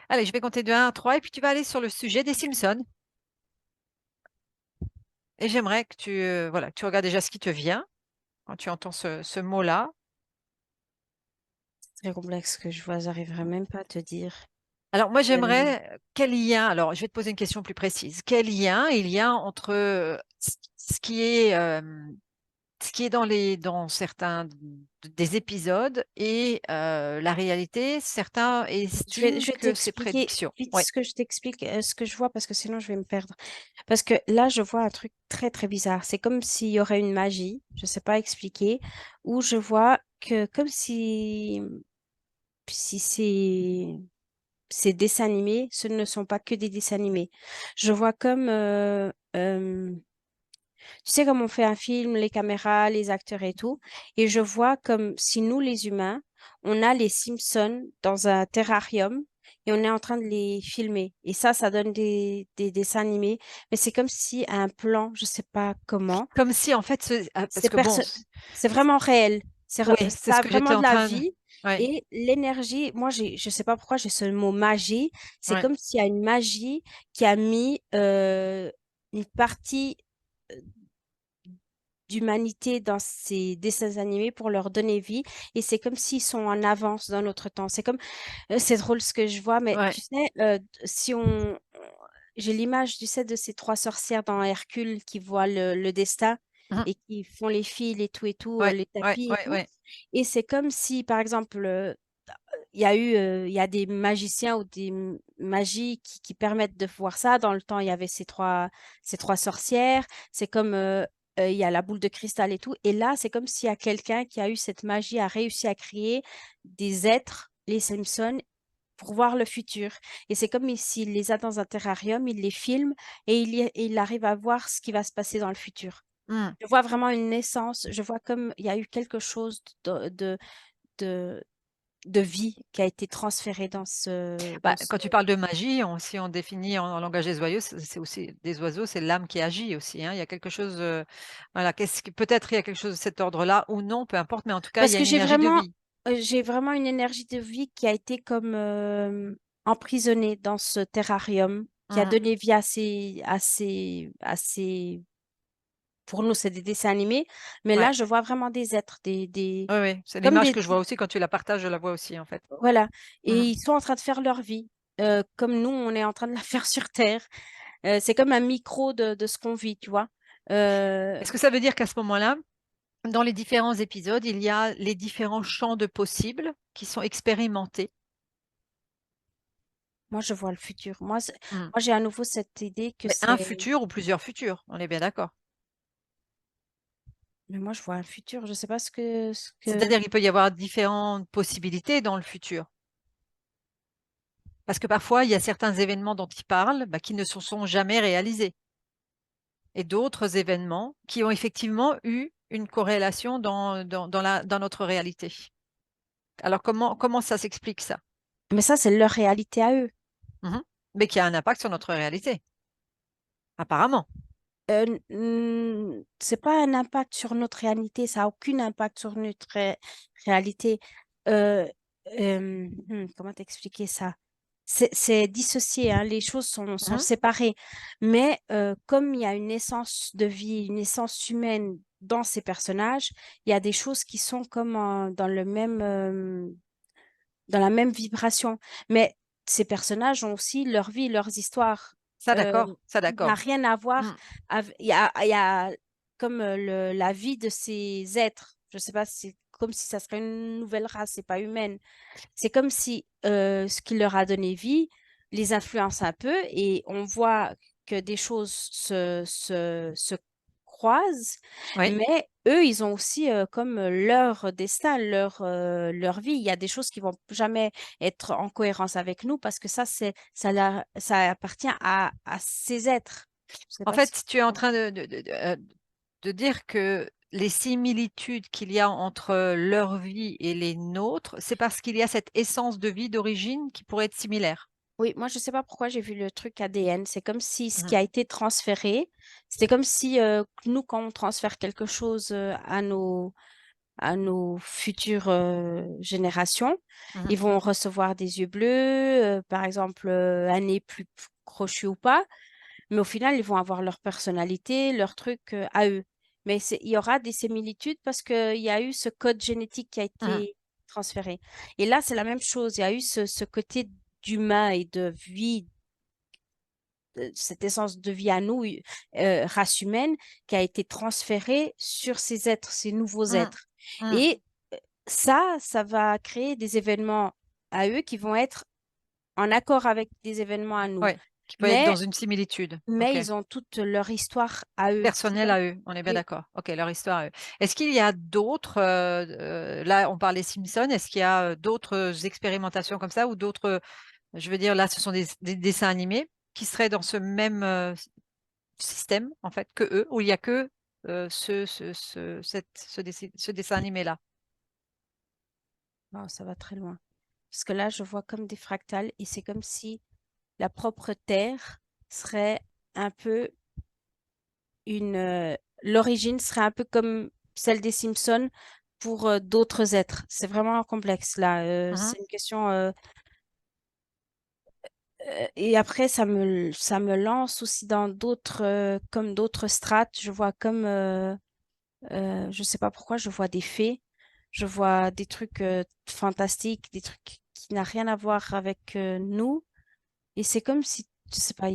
Allez, je vais compter de 1 à 3 et puis tu vas aller sur le sujet des Simpsons. Et j'aimerais que voilà, que tu regardes déjà ce qui te vient quand tu entends ce mot-là. Très complexe que je vois, j'arriverai même pas à te dire. Alors moi, Hem, j'aimerais quel lien, alors je vais te poser une question plus précise. Quel lien il y a entre ce qui est, ce qui est dans certains des épisodes et la réalité? Certains estiment je vais que c'est t'expliquer prédiction. vite Oui. ce que je t'explique, ce que je vois parce que sinon je vais me perdre. Parce que là, je vois un truc très, très bizarre. C'est comme s'il y aurait une magie, je sais pas expliquer, où je vois que comme si ces dessins animés, ce ne sont pas que des dessins animés. Je vois comme, tu sais, comme on fait un film, les caméras, les acteurs et tout, et je vois comme si nous, les humains, on a les Simpsons dans un terrarium et on est en train de les filmer. Et ça donne des dessins animés, mais c'est comme si un plan, je sais pas comment, Comme si en fait parce c'est que bon, c'est vraiment réel. oui, c'est Ça ce a que j'étais vraiment de en la train de vie ouais, et l'énergie. Moi, je sais pas pourquoi j'ai ce mot magie. C'est ouais. comme s'il y a une magie qui a mis une partie d'humanité dans ces dessins animés pour leur donner vie. Et c'est comme s'ils sont en avance dans notre temps. C'est comme, c'est drôle ce que je vois, mais Ouais. tu sais, si j'ai l'image, tu sais, de ces trois sorcières dans Hercule qui voient le destin Mmh. et qui font les fils et tout, Ouais, les ouais, tapis et ouais, tout. ouais. Et c'est comme si, par exemple, il y a des magiciens ou des magies qui permettent de voir ça. Dans le temps, il y avait ces trois sorcières. C'est comme, il y a la boule de cristal et tout. Et là, c'est comme s'il y a quelqu'un qui a eu cette magie, a réussi à créer des êtres, les Simpsons, pour voir le futur. Et c'est comme s'il les a dans un terrarium, il les filme et il arrive à voir ce qui va se passer dans le futur. Mmh. Je vois vraiment une naissance. Je vois comme il y a eu quelque chose de, de vie qui a été transférée dans Bah, ce... quand tu parles de magie, si on définit en langage des oiseaux, c'est aussi des oiseaux, c'est l'âme qui agit aussi, hein. Il y a quelque chose, voilà, qu'est-ce que peut-être il y a quelque chose de cet ordre-là ou non, peu importe, mais en tout cas, il Parce y a que une énergie de vie. j'ai vraiment une énergie de vie qui a été comme emprisonnée dans ce terrarium, qui a Mmh. donné vie à ces... Pour nous, c'est des dessins animés, mais là, Ouais. je vois vraiment des êtres, Oui, oui, c'est comme l'image que je vois aussi quand tu la partages, je la vois aussi, en fait. voilà, et Mmh. ils sont en train de faire leur vie, comme nous, on est en train de la faire sur Terre. C'est comme un micro de ce qu'on vit, tu vois. Euh, Est-ce que ça veut dire qu'à ce moment-là, dans les différents épisodes, il y a les différents champs de possibles qui sont expérimentés? Moi, je vois le futur. Mmh. Moi, j'ai à nouveau cette idée que Mais un c'est... futur ou plusieurs futurs, on est bien d'accord? Mais moi, je vois un futur. Je sais pas C'est-à-dire qu'il peut y avoir différentes possibilités dans le futur. Parce que parfois, il y a certains événements dont ils parlent, bah, qui ne se sont jamais réalisés et d'autres événements qui ont effectivement eu une corrélation dans notre réalité. Alors comment ça s'explique ça? Mais ça, c'est leur réalité à eux. Mmh. Mais qui a un impact sur notre réalité, apparemment. C'est pas un impact sur notre réalité. Ça a aucun impact sur notre réalité. Euh, Comment t'expliquer ça? C'est dissocié, hein. Les choses sont Mmh. séparées. Mais comme il y a une essence de vie, une essence humaine dans ces personnages, il y a des choses qui sont comme dans la même vibration. Mais ces personnages ont aussi leur vie, leurs histoires. Euh, Ça il n'a d'accord. rien à voir Mmh. avec... il y a comme la vie de ces êtres. Je sais pas, c'est comme si ça serait une nouvelle race, c'est pas humaine. C'est comme si ce qui leur a donné vie les influence un peu et on voit que des choses se croisent, Oui. mais eux, ils ont aussi comme leur destin, leur vie. Il y a des choses qui vont jamais être en cohérence avec nous parce que ça appartient à ces êtres. Je sais En pas si tu fait, tu es en comprends. train de dire que les similitudes qu'il y a entre leur vie et les nôtres, c'est parce qu'il y a cette essence de vie d'origine qui pourrait être similaire? Oui, moi, je sais pas pourquoi j'ai vu le truc ADN. C'est comme si ce Mmh qui mh. a été transféré, c'était comme si nous, quand on transfère quelque chose à nos futures générations. Mhm. Ils vont recevoir des yeux bleus, par exemple, un nez plus crochu ou pas, mais au final, ils vont avoir leur personnalité, leur truc à eux. Mais il y aura des similitudes parce qu'il y a eu ce code génétique qui a Mhm. été transféré. Et là, c'est la même chose. Il y a eu ce côté d'humain et de vie, cette essence de vie à nous, race humaine, qui a été transférée sur ces êtres, ces nouveaux Mhm. êtres. Mhm. Et ça va créer des événements à eux qui vont être en accord avec des événements à nous. Ouais, qui peut être dans Mais, une similitude. mais OK. ils ont toute leur histoire à eux. C'est Personnel comme, à eux, on est bien oui, d'accord. OK, leur histoire à eux. Est-ce qu'il y a d'autres, là, on parlait Simpson, est-ce qu'il y a, d'autres expérimentations comme ça ou d'autres, je veux dire, là, ce sont des dessins animés qui seraient dans ce même, système, en fait, que eux, où il y a que, ce dessin animé-là? non, ça va très loin. Parce que là, je vois comme des fractales et c'est comme si la propre Terre serait un peu l'origine serait un peu comme celle des Simpsons pour d'autres êtres. C'est vraiment complexe là. Mmh. C'est une question. Et après, ça me lance aussi dans d'autres, comme d'autres strates. Je vois comme, je sais pas pourquoi, je vois des fées, je vois des trucs fantastiques, des trucs qui n'ont rien à voir avec nous. Et c'est comme si, je sais pas,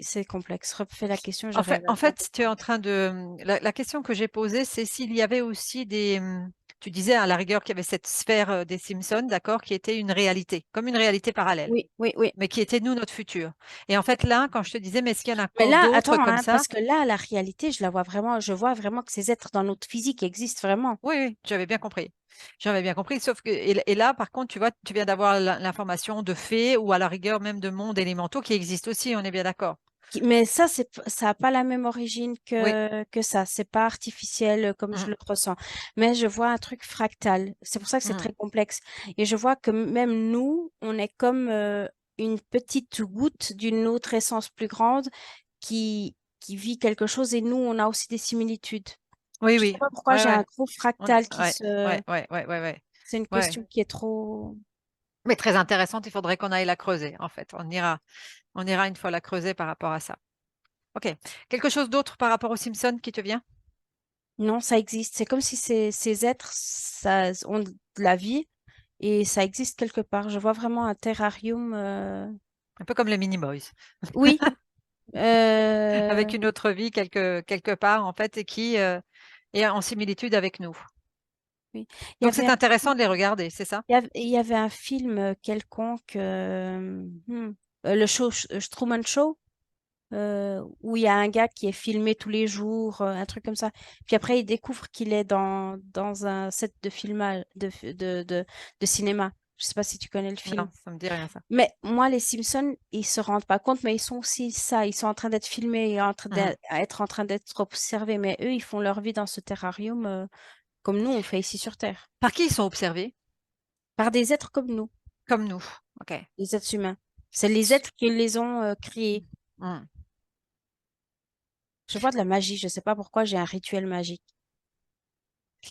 c'est complexe. Refais la question, j'arrive En à fait, tu es comprendre. en train de, la question que j'ai posée, c'est s'il y avait aussi des, tu disais à la rigueur qu'il y avait cette sphère, des Simpsons, d'accord, qui était une réalité, comme une réalité parallèle, Oui, oui, oui. mais qui était nous, notre futur. Et en fait, là, quand je te disais: «Mais est-ce qu'il y en a Mais encore là, d'autres attends, comme hein, ça?» parce que là, la réalité, je la vois vraiment, je vois vraiment que ces êtres dans notre physique existent vraiment. Oui, oui, j'avais bien compris. J'avais bien compris, sauf que et là, par contre, tu vois, tu viens d'avoir l'information de fées ou à la rigueur même de mondes élémentaux qui existent aussi, on est bien d'accord? Mais ça, ça n'a pas la même origine Oui. que ça. C'est pas artificiel comme je Mmh. le ressens. Mais je vois un truc fractal. C'est pour ça que c'est Mmh. très complexe. Et je vois que même nous, on est comme une petite goutte d'une autre essence plus grande qui vit quelque chose et nous, on a aussi des similitudes. Oui, Je sais oui. pas pourquoi Ouais, j'ai un ouais. gros On fractal qui ouais, se... ouais, ouais, ouais, ouais, ouais. C'est une Ouais. question qui est trop... Mais très intéressante, il faudrait qu'on aille la creuser, en fait. On ira une fois la creuser par rapport à ça. OK. Quelque chose d'autre par rapport aux Simpsons qui te vient? Non, ça existe. C'est comme si ces êtres ça, ont de la vie et ça existe quelque part. Je vois vraiment un terrarium. Un peu comme les Minimoys, Oui, avec une autre vie quelque part, en fait, et qui, est en similitude avec nous. oui. Il y Donc avait c'est un intéressant de film, les regarder, c'est ça? il y avait un film quelconque, le Truman Show. Où il y a un gars qui est filmé tous les jours, un truc comme ça. Puis après, il découvre qu'il est dans un set de filmage, de cinéma. Je sais pas si tu connais le film. Non, ça me dit rien ça. Mais moi, les Simpsons, ils se rendent pas compte, mais ils sont aussi ça. Ils sont en train d'être filmés et Mmh. être en train d'être observés. Mais eux, ils font leur vie dans ce terrarium, comme nous, on fait ici sur Terre. Par qui ils sont observés? Par des êtres comme nous, Comme nous. OK. les êtres humains. C'est les êtres qui les ont créés. Mmh. Je vois de la magie. Je sais pas pourquoi j'ai un rituel magique.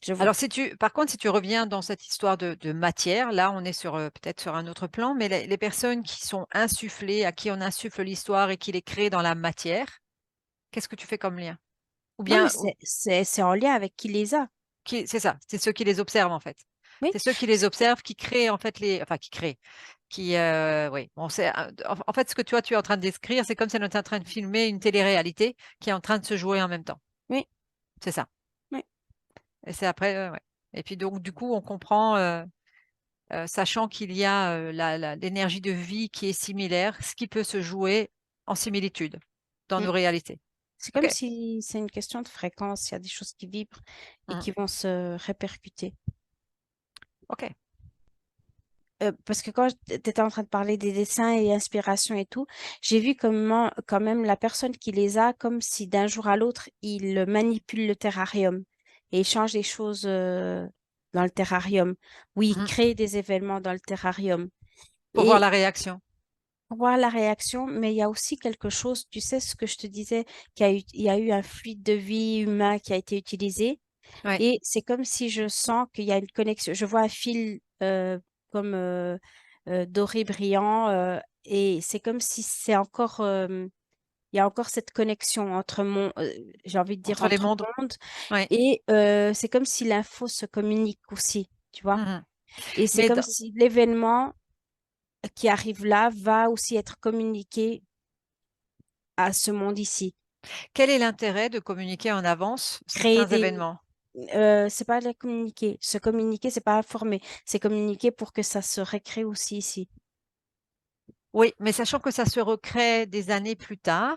Je vois. Alors si tu par contre, si tu reviens dans cette histoire de matière, là, on est sur, peut-être sur un autre plan, mais les personnes qui sont insufflées, à qui on insuffle l'histoire et qui les créent dans la matière, qu'est-ce que tu fais comme lien? Ou Non, mais bien ou c'est en lien avec qui les a. qui c'est ça, c'est ceux qui les observent, en fait. Oui. C'est ceux qui les observent, qui créent, en fait, les enfin qui créent, qui, oui, bon, c'est en fait, ce que tu es en train de décrire, c'est comme si on était en train de filmer une télé-réalité qui est en train de se jouer en même temps. Oui. C'est ça Oui. et c'est après ouais et puis donc du coup, on comprend, sachant qu'il y a, l'énergie de vie qui est similaire, ce qui peut se jouer en similitude dans Mm. nos réalités. C'est OK. comme si c'est une question de fréquence. Il y a des choses qui vibrent et Mmh. qui vont se répercuter. OK. Parce que quand tu étais en train de parler des dessins et inspiration et tout, j'ai vu comment, quand même la personne qui les a, comme si d'un jour à l'autre, il manipule le terrarium et il change des choses dans le terrarium, ou il Mmh. crée des événements dans le terrarium. Pour voir Et la réaction. pour voir la réaction, mais il y a aussi quelque chose, tu sais ce que je te disais, il y a eu un fluide de vie humain qui a été utilisé. Ouais. et c'est comme si je sens qu'il y a une connexion. Je vois un fil comme doré brillant et c'est comme si c'est encore, il y a encore cette connexion entre j'ai envie de dire Entre les entre mondes. mondes Ouais. et c'est comme si l'info se communique aussi, tu vois. Mhm. Et c'est Mais comme si l'événement qui arrive là va aussi être communiqué à ce monde ici. quel est l'intérêt de communiquer en avance Créer certains des événements? c'est pas la communiquer. Se communiquer, c'est pas informer. C'est communiquer pour que ça se récrée aussi ici. Oui, mais sachant que ça se recrée des années plus tard,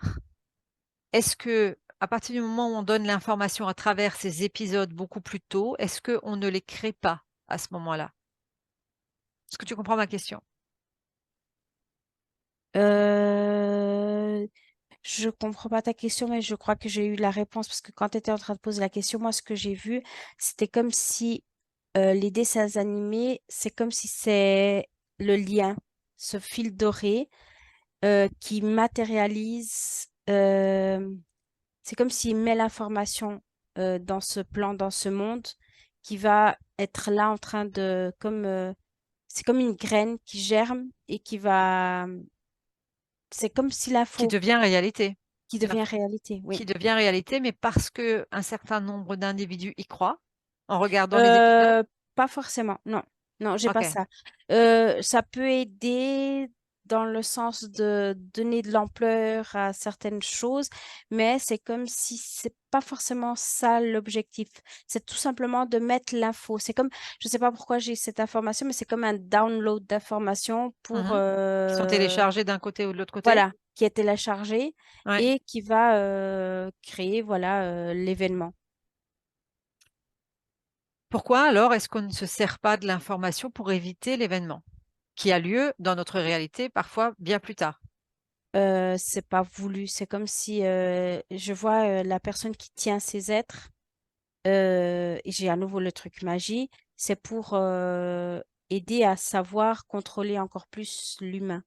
est-ce que, à partir du moment où on donne l'information à travers ces épisodes beaucoup plus tôt, est-ce qu'on ne les crée pas à ce moment-là? Est-ce que tu comprends ma question? Euh, je comprends pas ta question, mais je crois que j'ai eu la réponse parce que quand tu étais en train de poser la question, moi, ce que j'ai vu, c'était comme si les dessins animés, c'est comme si c'est le lien, ce fil doré qui matérialise. C'est comme s'il met l'information dans ce plan, dans ce monde, qui va être là en train de, c'est comme une graine qui germe et c'est comme si Qui l'info devient réalité. qui L'inf- devient réalité, oui. Qui devient réalité, mais parce que un certain nombre d'individus y croient en regardant les épisodes. Euh, Pas forcément, non. Non, j'ai pas Ok. ça. Ça peut aider dans le sens de donner de l'ampleur à certaines choses, mais c'est comme si c'est pas forcément ça l'objectif. C'est tout simplement de mettre l'info. C'est comme, je sais pas pourquoi j'ai cette information, mais c'est comme un download d'informations pour, Mhm. Qui sont téléchargés d'un côté ou de l'autre côté. voilà, qui est téléchargé Ouais. et qui va créer, voilà, l'événement. Pourquoi alors est-ce qu'on ne se sert pas de l'information pour éviter l'événement qui a lieu dans notre réalité parfois bien plus tard? C'est pas voulu. C'est comme si je vois la personne qui tient ses êtres. Et j'ai à nouveau le truc magie. C'est pour aider à savoir contrôler encore plus l'humain.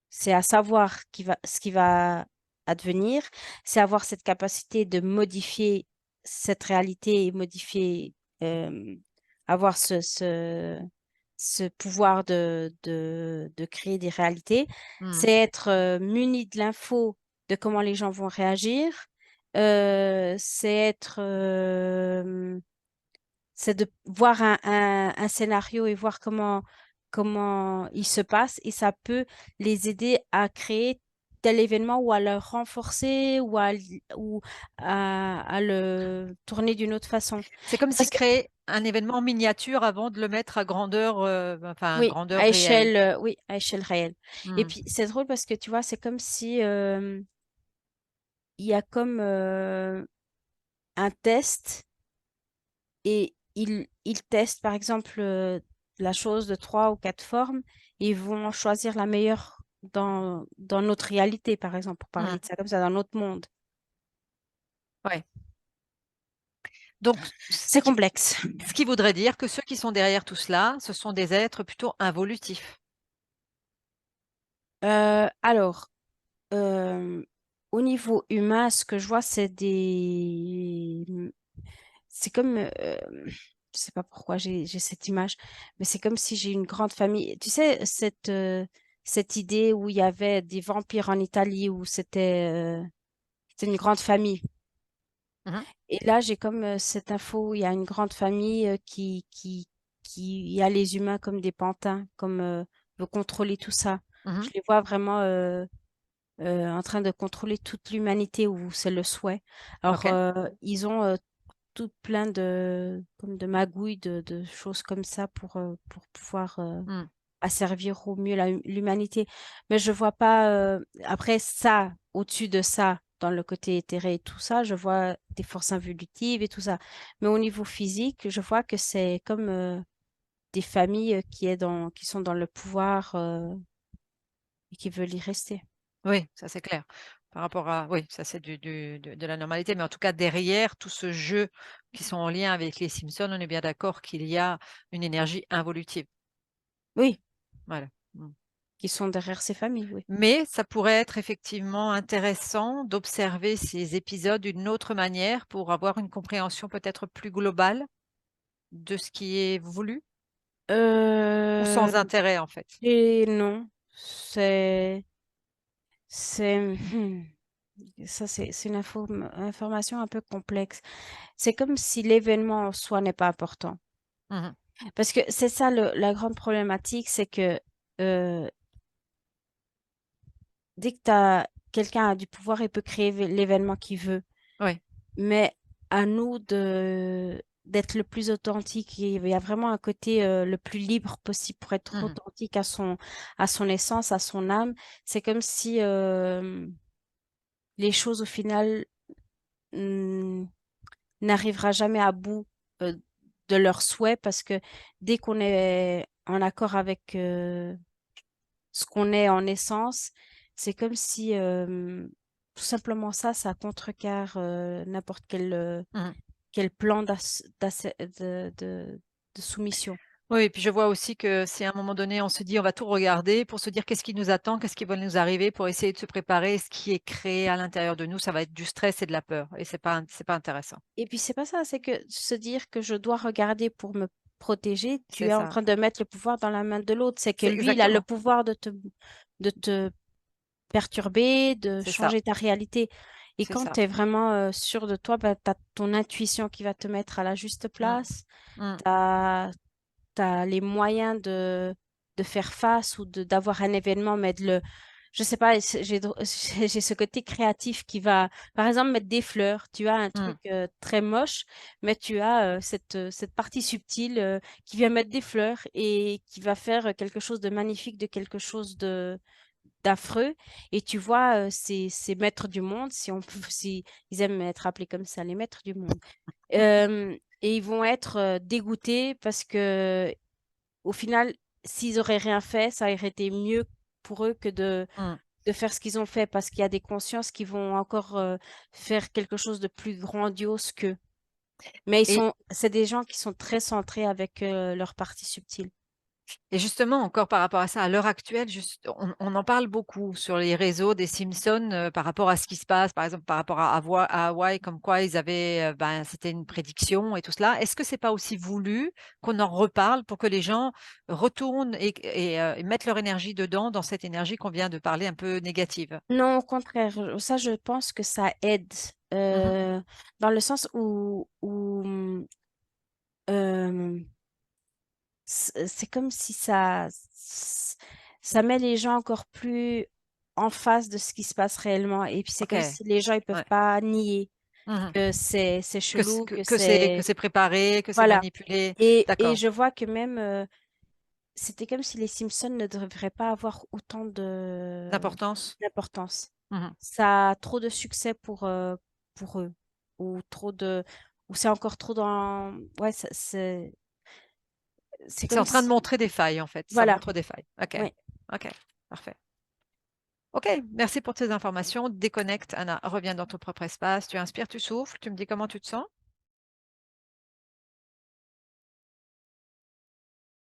C'est à savoir ce qui va advenir. C'est avoir cette capacité de modifier cette réalité et modifier, euh, avoir ce pouvoir de créer des réalités. Hmm. C'est être muni de l'info de comment les gens vont réagir. C'est être c'est de voir un scénario et voir comment il se passe et ça peut les aider à créer tel événement ou à le renforcer ou à le tourner d'une autre façon. C'est comme s'ils Parce que créaient un événement en miniature avant de le mettre à grandeur, enfin grandeur réelle. oui, à échelle réelle. Et Hmm. puis c'est drôle parce que tu vois, c'est comme si il y a comme un test et ils testent par exemple la chose de trois ou quatre formes et ils vont choisir la meilleure dans notre réalité, par exemple, pour Hmm. parler de ça comme ça, dans notre monde. Ouais. Donc, C'est complexe. ce qui voudrait dire que ceux qui sont derrière tout cela, ce sont des êtres plutôt involutifs. Alors, euh, au niveau humain, ce que je vois, c'est comme, je sais pas pourquoi j'ai cette image, mais c'est comme si j'ai une grande famille. Tu sais, cette idée où il y avait des vampires en Italie, où c'était une grande famille. Mhm. Et là, j'ai comme cette info où il y a une grande famille qui a les humains comme des pantins, comme veut contrôler tout ça. Je Mhm. les vois vraiment en train de contrôler toute l'humanité ou c'est le souhait. Alors, OK. ils ont tout plein comme de magouilles, de choses comme ça pour pouvoir Hmm. asservir au mieux l'humanité. Mais je vois pas, après ça, au-dessus de ça, dans le côté éthéré et tout ça, je vois des forces involutives et tout ça. Mais au niveau physique, je vois que c'est comme des familles qui sont dans le pouvoir et qui veulent y rester. Oui, ça c'est clair. Par rapport à oui, ça c'est de la normalité, mais en tout cas derrière tout ce jeu qui sont en lien avec les Simpsons, on est bien d'accord qu'il y a une énergie involutive. Oui. Voilà. Mmh. qui sont derrière ces familles, oui. Mais ça pourrait être effectivement intéressant d'observer ces épisodes d'une autre manière pour avoir une compréhension peut-être plus globale de ce qui est voulu ou Heu sans intérêt, en fait? et non, c'est ça c'est une information un peu complexe. C'est comme si l'événement en soi n'est pas important. Mmh. Parce que c'est ça la grande problématique, c'est que, heu, dès que quelqu'un a du pouvoir, il peut créer l'événement qu'il veut. Oui. Mais à nous d'être le plus authentique. Il y a vraiment un côté, le plus libre possible pour être Mmh. authentique à son essence, à son âme. C'est comme si, les choses au final, mmh, n'arrivera jamais à bout, de leurs souhaits parce que dès qu'on est en accord avec, ce qu'on est en essence, c'est comme si, tout simplement ça contrecarre, n'importe Mmh. quel plan de soumission. Oui et puis je vois aussi que si à un moment donné, on se dit: «On va tout regarder» pour se dire: «Qu'est-ce qui nous attend? Qu'est-ce qui va nous arriver?» pour essayer de se préparer. Ce qui est créé à l'intérieur de nous, ça va être du stress et de la peur et c'est pas intéressant. Et puis c'est pas ça, c'est que se dire que je dois regarder pour me protéger, tu C'est es en ça. train de mettre le pouvoir dans la main de l'autre. C'est que C'est lui, il a le exactement, pouvoir de te perturber, de c'est ça, changer ta réalité. Et c'est quand ça. tu es vraiment, sûr de toi, bah, tu as ton intuition qui va te mettre à la juste Mmh. place. Mmh. Tu as les moyens de faire face ou d'avoir un événement, mais je sais pas, j'ai ce côté créatif qui va, par exemple, mettre des fleurs. Tu as un Mmh. truc très moche, mais tu as cette partie subtile qui vient mettre des fleurs et qui va faire quelque chose de magnifique, de quelque chose d'affreux. Et tu vois, ces maîtres du monde, si on peut, si ils aiment être appelés comme ça, les maîtres du monde. Et ils vont être dégoûtés parce que au final, s'ils auraient rien fait, ça aurait été mieux pour eux que Mmh. de faire ce qu'ils ont fait parce qu'il y a des consciences qui vont encore, faire quelque chose de plus grandiose qu'eux. Mais Et c'est des gens qui sont très centrés avec, leur partie subtile. justement, encore par rapport à ça, à l'heure actuelle, on en parle beaucoup sur les réseaux des Simpsons, par rapport à ce qui se passe, par exemple, par rapport à Hawaï, comme quoi ils avaient, ben, c'était une prédiction et tout cela. Est-ce que c'est pas aussi voulu qu'on en reparle pour que les gens retournent et mettent leur énergie dedans, dans cette énergie qu'on vient de parler un peu négative? Non, au contraire, ça, je pense que ça aide, Mmh. dans le sens où, c'est comme si ça met les gens encore plus en face de ce qui se passe réellement et puis c'est OK, comme si les gens, ils peuvent ouais. pas nier Mmh. que c'est Que c chelou, que que que c'est que c'est c'est préparé, que c'est voilà. manipulé. Et D'accord. je vois que même, c'était comme si les Simpsons ne devraient pas avoir autant D'importance? d'importance. Mmh. Ça a trop de succès pour eux ou trop de ou c'est encore trop dans ouais, c'est C'est comme en train de si montrer des failles, en fait, ça voilà, montre des failles. OK, oui. OK, parfait. OK, merci pour tes informations. Déconnecte, Anna, reviens dans ton propre espace. Tu inspires, tu souffles, tu me dis comment tu te sens?